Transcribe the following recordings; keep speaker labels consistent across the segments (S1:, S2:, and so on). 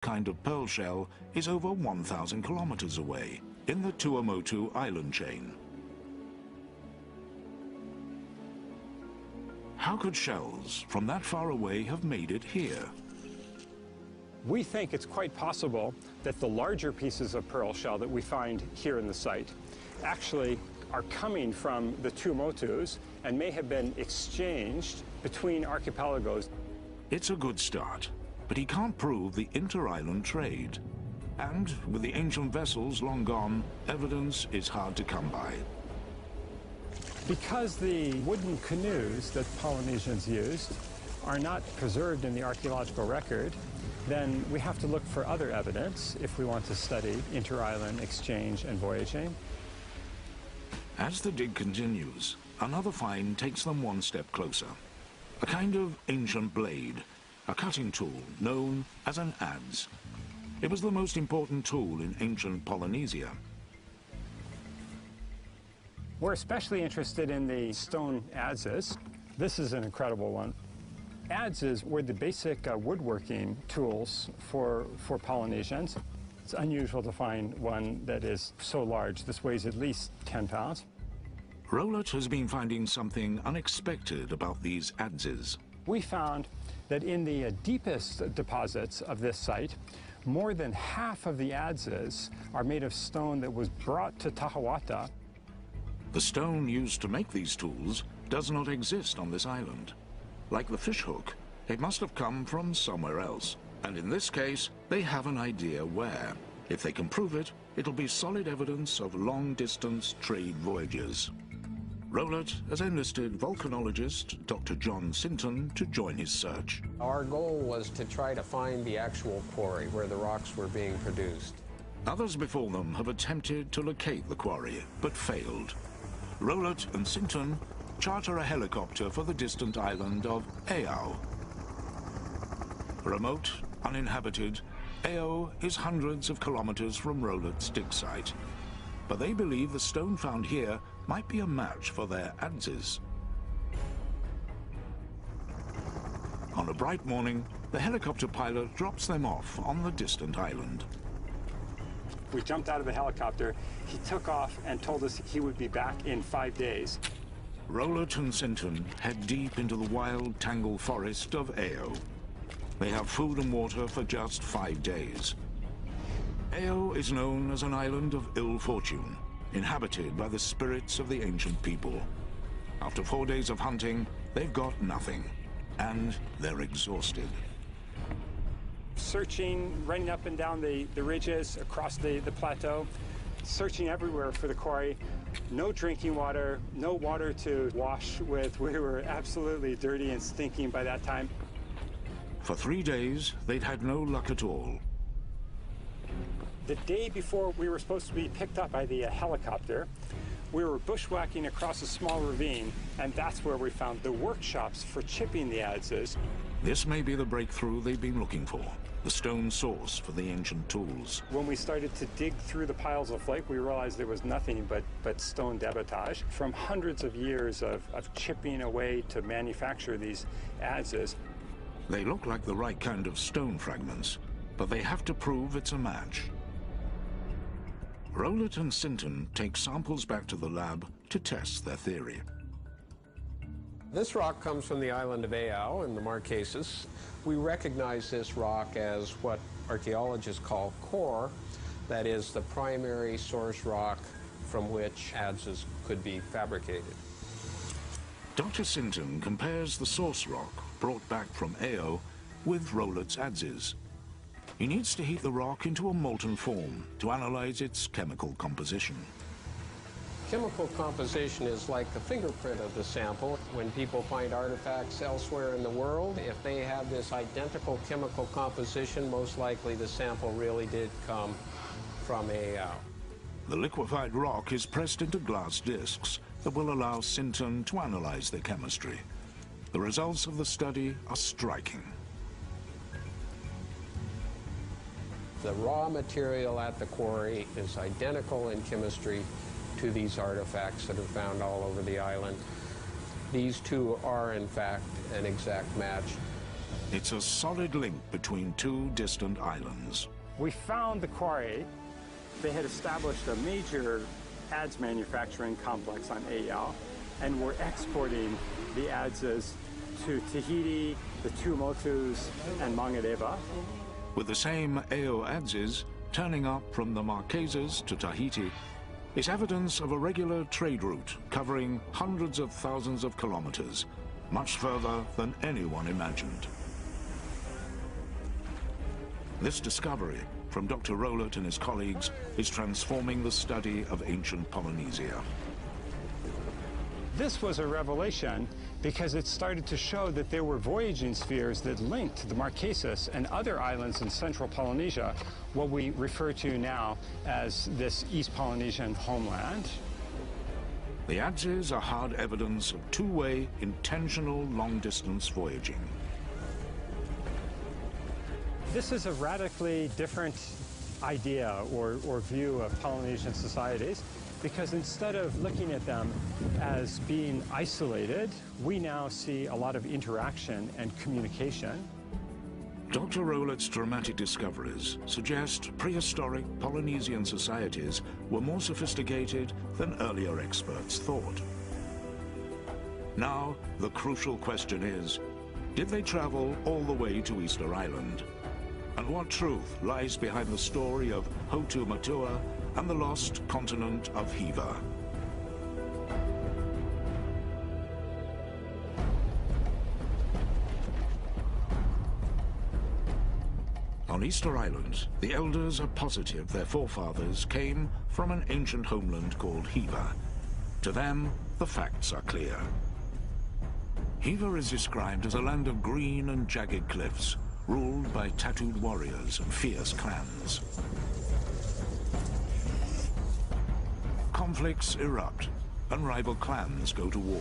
S1: kind of pearl shell is over 1,000 kilometers away, in the Tuamotu island chain. How could shells from that far away have made it here?
S2: We think it's quite possible that the larger pieces of pearl shell that we find here in the site actually are coming from the Tuamotus and may have been exchanged between archipelagos.
S1: It's a good start, but he can't prove the inter-island trade. And with the ancient vessels long gone, evidence is hard to come by.
S2: Because the wooden canoes that Polynesians used are not preserved in the archaeological record, then we have to look for other evidence if we want to study inter-island exchange and voyaging.
S1: As the dig continues, another find takes them one step closer. A kind of ancient blade, a cutting tool known as an adze. It was the most important tool in ancient Polynesia.
S2: We're especially interested in the stone adzes. This is an incredible one. Adzes were the basic woodworking tools for Polynesians. It's unusual to find one that is so large. This weighs at least 10 pounds.
S1: Rowlett has been finding something unexpected about these adzes.
S2: We found that in the deepest deposits of this site, more than half of the adzes are made of stone that was brought to Tahawata.
S1: The stone used to make these tools does not exist on this island. Like the fishhook, it must have come from somewhere else. And in this case, they have an idea where. If they can prove it, it'll be solid evidence of long-distance trade voyages. Rowlett has enlisted volcanologist Dr. John Sinton to join his search.
S3: Our goal was to try to find the actual quarry where the rocks were being produced.
S1: Others before them have attempted to locate the quarry, but failed. Rowlett and Sinton charter a helicopter for the distant island of Eao. Remote, uninhabited, Eao is hundreds of kilometers from Rowlett's dig site. But they believe the stone found here might be a match for their adzes. On a bright morning, the helicopter pilot drops them off on the distant island.
S2: We jumped out of the helicopter. He took off and told us he would be back in 5 days.
S1: Rowlett and Sinton head deep into the wild tangled forest of Eao. They have food and water for just 5 days. Eao is known as an island of ill fortune, inhabited by the spirits of the ancient people. After 4 days of hunting, they've got nothing, and they're exhausted.
S2: Searching, running up and down the ridges across the plateau, searching everywhere for the quarry. No drinking water, no water to wash with. We were absolutely dirty and stinking by that time.
S1: For 3 days, they'd had no luck at all.
S2: The day before we were supposed to be picked up by the helicopter, we were bushwhacking across a small ravine, and that's where we found the workshops for chipping the adzes.
S1: This may be the breakthrough they've been looking for, the stone source for the ancient tools.
S2: When we started to dig through the piles of flake, we realized there was nothing but stone debitage from hundreds of years of chipping away to manufacture these adzes.
S1: They look like the right kind of stone fragments, but they have to prove it's a match. Rowlett and Sinton take samples back to the lab to test their theory.
S3: This rock comes from the island of Eao in the Marquesas. We recognize this rock as what archaeologists call core, that is the primary source rock from which adzes could be fabricated.
S1: Dr. Sinton compares the source rock brought back from Eao with Rowlett's adzes. He needs to heat the rock into a molten form to analyze its chemical composition.
S3: Chemical composition is like the fingerprint of the sample. When people find artifacts elsewhere in the world, if they have this identical chemical composition, most likely the sample really did come from Eao.
S1: The liquefied rock is pressed into glass discs that will allow Sinton to analyze their chemistry. The results of the study are striking.
S3: The raw material at the quarry is identical in chemistry to these artifacts that are found all over the island. These two are, in fact, an exact match.
S1: It's a solid link between two distant islands.
S2: We found the quarry. They had established a major adze manufacturing complex on Aoyao and were exporting the adzes to Tahiti, the Tuamotus, and Mangareva.
S1: With the same Ao adzes turning up from the Marquesas to Tahiti is evidence of a regular trade route covering hundreds of thousands of kilometers, much further than anyone imagined. This discovery from Dr. Rowlett and his colleagues is transforming the study of ancient Polynesia.
S2: This was a revelation because it started to show that there were voyaging spheres that linked the Marquesas and other islands in central Polynesia, what we refer to now as this East Polynesian homeland.
S1: The adzes are hard evidence of two-way, intentional long-distance voyaging.
S2: This is a radically different idea or view of Polynesian societies, because instead of looking at them as being isolated, we now see a lot of interaction and communication.
S1: Dr. Rowlett's dramatic discoveries suggest prehistoric Polynesian societies were more sophisticated than earlier experts thought. Now, the crucial question is, did they travel all the way to Easter Island? And what truth lies behind the story of Hotu Matua and the lost continent of Hiva? On Easter Island, the elders are positive their forefathers came from an ancient homeland called Hiva. To them, the facts are clear. Hiva is described as a land of green and jagged cliffs, ruled by tattooed warriors and fierce clans. Conflicts erupt, and rival clans go to war.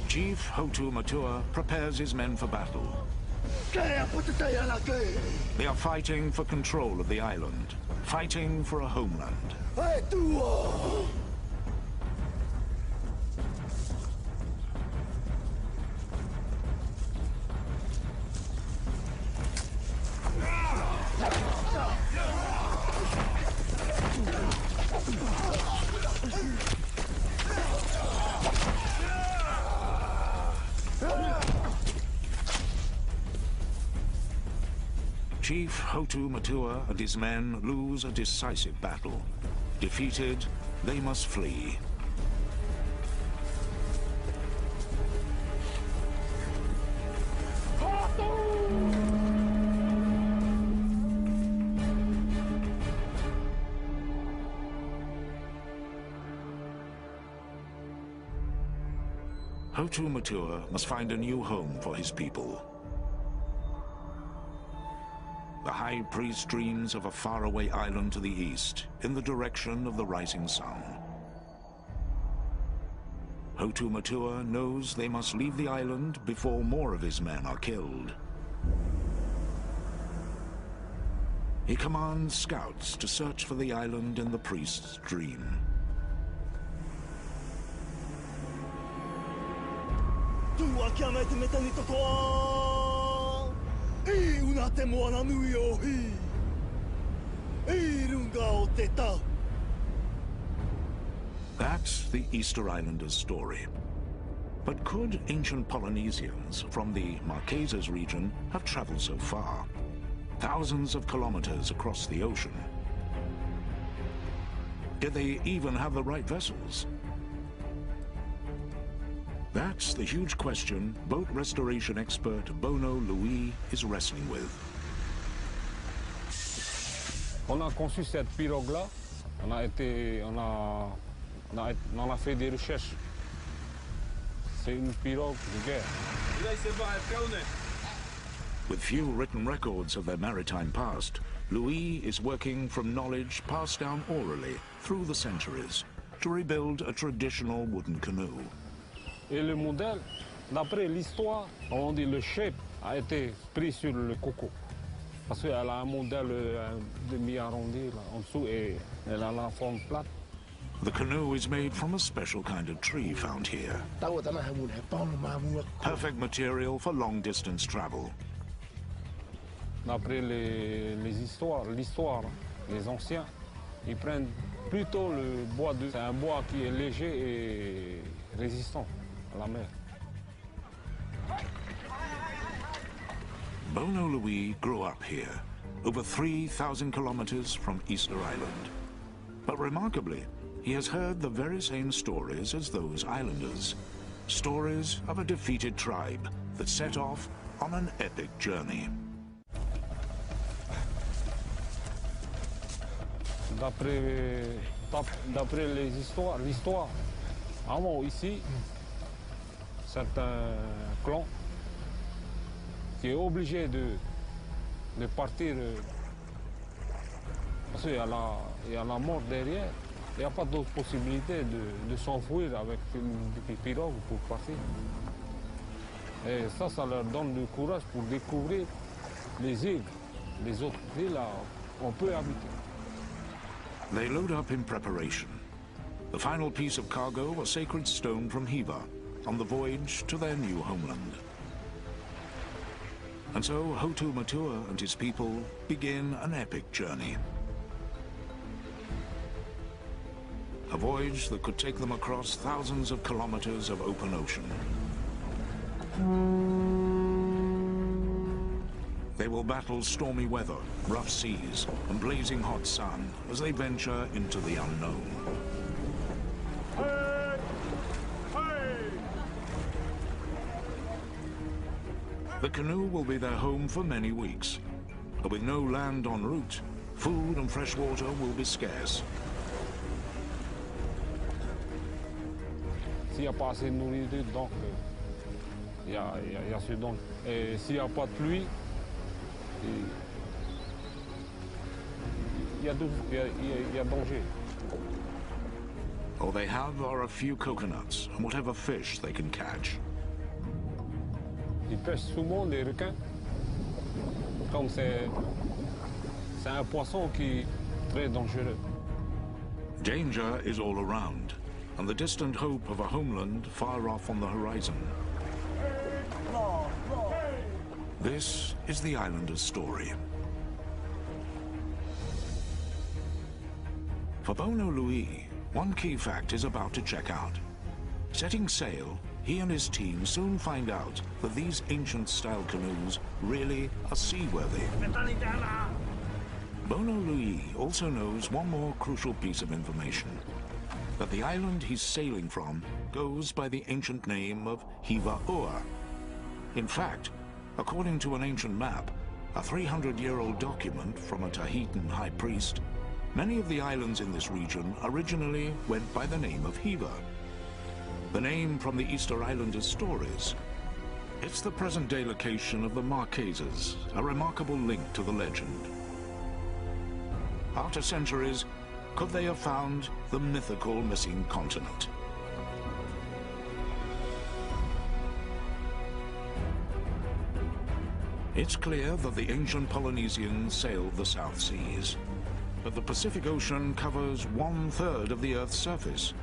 S1: Chief Hotu Matua prepares his men for battle. They are fighting for control of the island, fighting for a homeland. Chief Hotu Matua and his men lose a decisive battle. Defeated, they must flee. Hotu Matua must find a new home for his people. The high priest dreams of a faraway island to the east, in the direction of the rising sun. Hotu Matua knows they must leave the island before more of his men are killed. He commands scouts to search for the island in the priest's dream. That's the Easter Islanders' story. But could ancient Polynesians from the Marquesas region have traveled so far? Thousands of kilometers across the ocean. Did they even have the right vessels? That's the huge question boat restoration expert Bono Louis is wrestling with.
S4: On a conçu cette pirogue-là, on a fait des recherches. C'est une pirogue de guerre.
S1: With few written records of their maritime past, Louis is working from knowledge passed down orally through the centuries to rebuild a traditional wooden canoe.
S4: Et le modèle, d'après l'histoire, on dit le shape a été pris sur le coco. Parce qu'elle a un modèle demi-arrondi en dessous et elle a la forme plate.
S1: The canoe is made from a special kind of tree found here. Perfect material for long-distance travel.
S4: D'après l'histoire, les anciens, ils prennent plutôt le bois de... C'est un bois qui est léger et résistant à la mer.
S1: Bono Louis grew up here, over 3,000 kilometers from Easter Island. But remarkably, he has heard the very same stories as those islanders. Stories of a defeated tribe that set off on an epic journey.
S4: D'après l'histoire, avant ici, certains clans qui est obligé de partir parce qu'il y a la mort derrière. Il n'y a pas d'autre possibilité de s'enfuir avec une pirogue pour partir. Et ça leur donne du courage pour découvrir les îles, les autres îles où on peut habiter.
S1: They load up in preparation. The final piece of cargo, a sacred stone from Hiva, on the voyage to their new homeland. And so Hotu Matua and his people begin an epic journey. A voyage that could take them across thousands of kilometers of open ocean. They will battle stormy weather, rough seas, and blazing hot sun as they venture into the unknown. The canoe will be their home for many weeks, but with no land en route, food and fresh water will be scarce.
S4: S'il n'y a pas assez de nourriture, donc il y a ce don. Et s'il n'y a pas de pluie, il y a danger.
S1: All they have are a few coconuts and whatever fish they can catch.
S4: Ils pêchent souvent des requins. Comme c'est un poisson qui est très dangereux.
S1: Danger is all around, and the distant hope of a homeland far off on the horizon. This is the islander's story. For Bono Louis, one key fact is about to check out. Setting sail, he and his team soon find out that these ancient-style canoes really are seaworthy. Bono Louis also knows one more crucial piece of information, that the island he's sailing from goes by the ancient name of Hiva Ua. In fact, according to an ancient map, a 300-year-old document from a Tahitan high priest, many of the islands in this region originally went by the name of Hiva. The name from the Easter Islanders' stories. It's the present-day location of the Marquesas, a remarkable link to the legend. After centuries, could they have found the mythical missing continent? It's clear that the ancient Polynesians sailed the South Seas, but the Pacific Ocean covers 1/3 of the Earth's surface.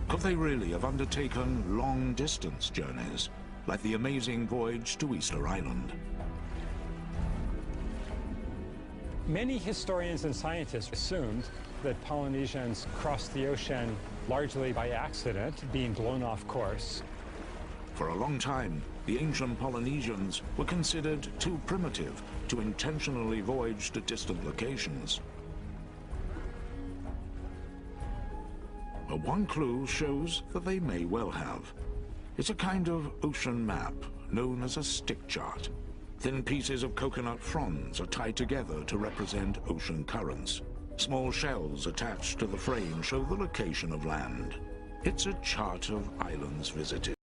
S1: Could they really have undertaken long-distance journeys, like the amazing voyage to Easter Island?
S2: Many historians and scientists assumed that Polynesians crossed the ocean largely by accident, being blown off course.
S1: For a long time, the ancient Polynesians were considered too primitive to intentionally voyage to distant locations. But one clue shows that they may well have. It's a kind of ocean map known as a stick chart. Thin pieces of coconut fronds are tied together to represent ocean currents. Small shells attached to the frame show the location of land. It's a chart of islands visited.